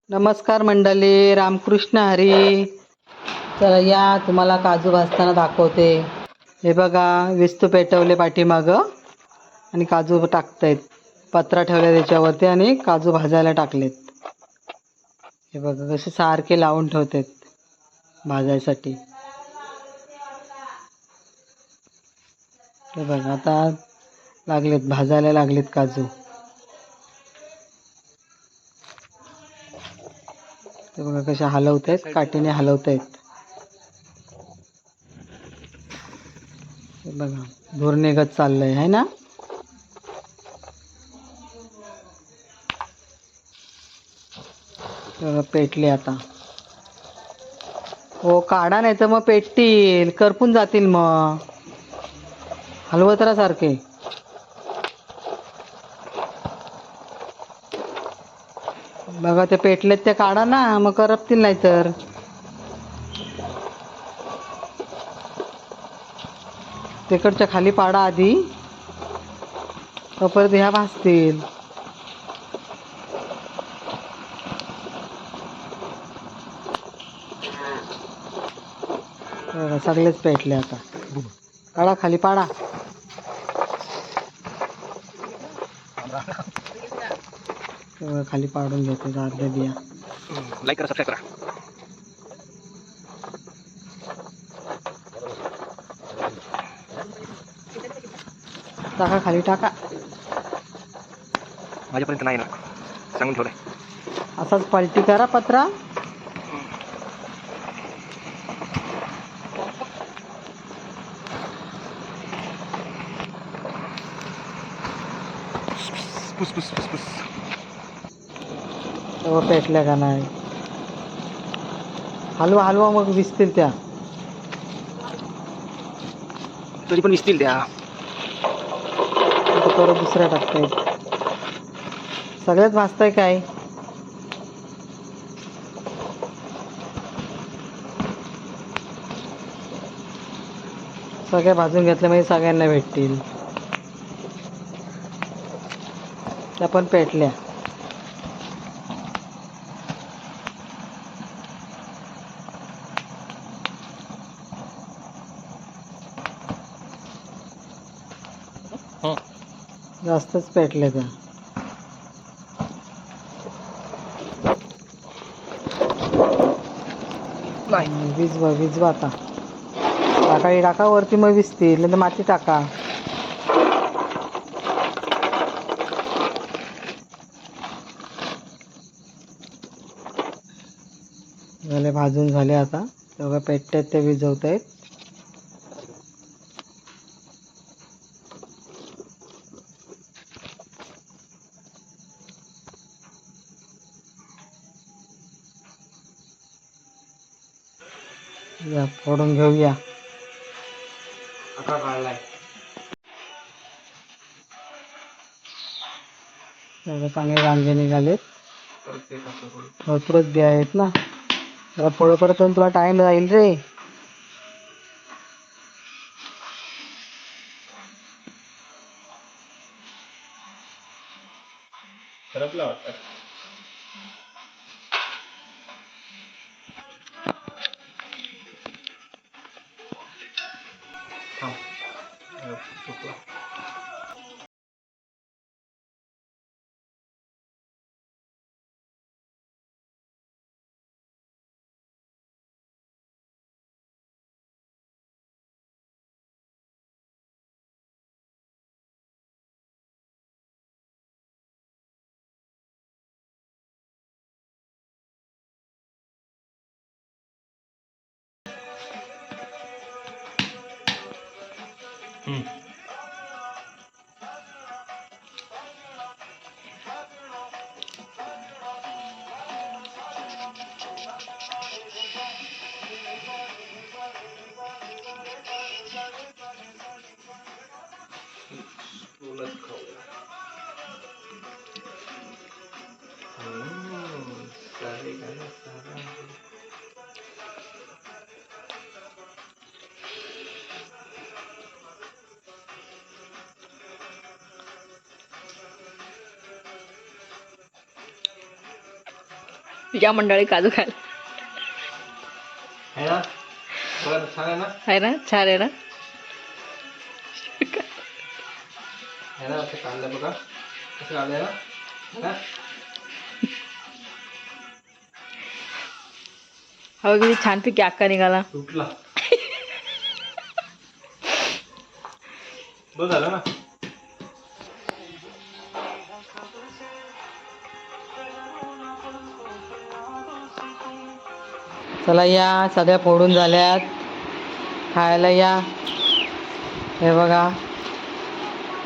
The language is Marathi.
नमस्कार मंडळी, रामकृष्ण हरी. चला या तुम्हाला काजू भाजताना दाखवते. हे बघा, विस्तू पेटवले पाठीमागं आणि काजू टाकतायत. पत्रा ठेवला त्याच्यावरती आणि काजू भाजायला टाकलेत. हे बघा कसे सारखे लावून ठेवतात भाजायसाठी. हे बघा आता भाजायला लागलेत काजू. ते बघा कशा हलवतायत, काठीने हलवतायत. हे बघा धूर निघत चाललंय है ना. पेटले आता. हो काढा, नाही तर मग पेटतील, करपून जातील. मग हलवत राहा सारखे. बघा ते पेटलेत ते काढा ना, मग करपतील नाही तर. तिकडच्या खाली पाडा आधी, परत ह्या भाजतील. बघा सगळेच पेटले आता. पाडा खाली पाडा. खाली पाडून घेते अर्ध्या बिया. लाईक करा, सबस्क्राईब करा. टाका खाली टाका. माझ्यापर्यंत नाही ना, सांगून ठेवलंय. असाच पलटी करा पत्रा. पुस पुस पुस पुस. तेव्हा पेटल्या का नाही. हलवा हलवा, मग विजतील त्या. तरी पण विसतील त्या. परत दुसऱ्या टाकतायत. सगळ्यात भाजताय काय. सगळ्या भाजून घेतल्या म्हणजे सगळ्यांना भेटतील. त्या पण पेटल्या. जास्तच पेटल्या त्या. विजवा आता. टाकाळी टाका वरती, मग विजतील. नंतर माती टाका. झाले भाजून झाले आता. तेव्हा पेटतात ते विजवत आहेत. या फोडून घेऊया. चांगले रांगे निघालेत. भरपूरच बिया आहेत ना. जरा फोडोपर्यंत तुला टाइम जाईल रे. या मंडळी काजू खायला. है ना बघा छान आहे ना आहे ना, छान आहे ना. है ना असं काढलं बघा कसं काढलंय ना है ना हो किती छानपैकी अक्का निघाला. तुटला बघ झालं ना. चला या, सगळ्या फोडून झाल्यात, खायला या. हे बघा